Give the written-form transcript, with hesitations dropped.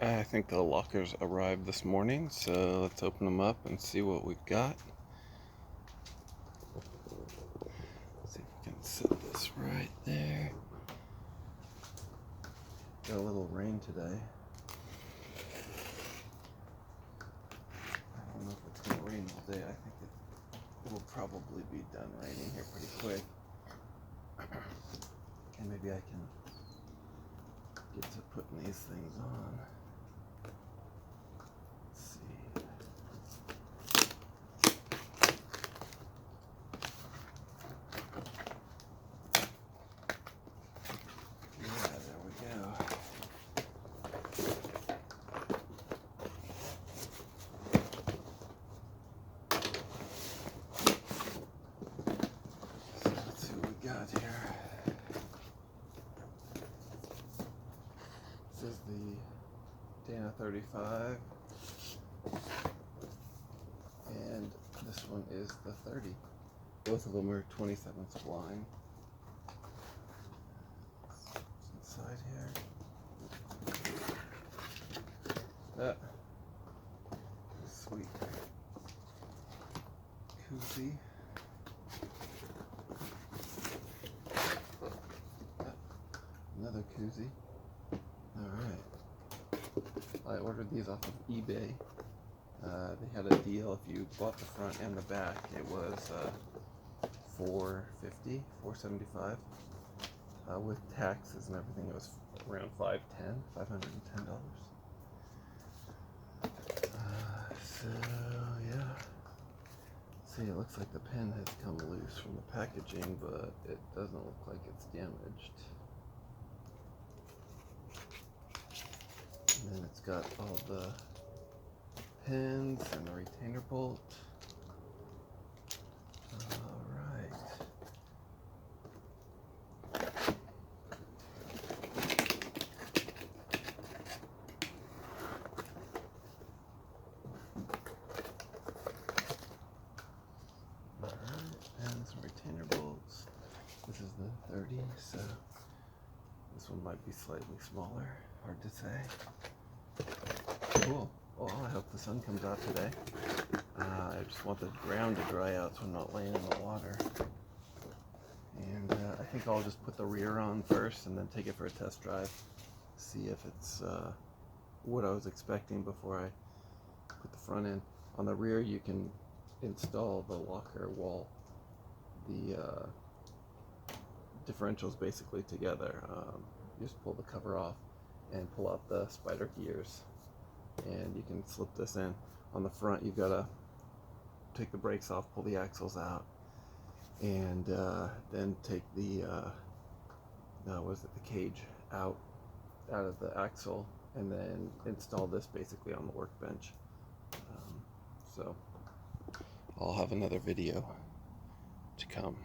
I think the lockers arrived this morning, so let's open them up and see what we've got. See if we can set this right there. Got a little rain today. I don't know if it's going to rain all day. I think it will probably be done raining here pretty quick. And maybe I can get to putting these things on. Let's see. Yeah, there we go. So let's see what we got here. This is the Dana 35, and this one is the 30. Both of them are 27 spline. What's inside here? That sweet koozie. Another koozie. Alright. I ordered these off of eBay. They had a deal. If you bought the front and the back, it was $4.50, $4.75. With taxes and everything, it was around $510. So yeah. See, it looks like the pen has come loose from the packaging, but it doesn't look like it's damaged. And then it's got all the pins and the retainer bolt. Alright. Alright, and some retainer bolts. This is the 30, so this one might be slightly smaller. Hard to say. Cool. Well, I hope the sun comes out today. I just want the ground to dry out so I'm not laying in the water. And I think I'll just put the rear on first and then take it for a test drive. See if it's what I was expecting before I put the front in. On the rear you can install the locker wall. The differentials basically together. You just pull the cover off and pull out the spider gears, and you can slip this in. On the front you've got to take the brakes off, pull the axles out, and then take the the cage out of the axle, and then install this basically on the workbench. So I'll have another video to come.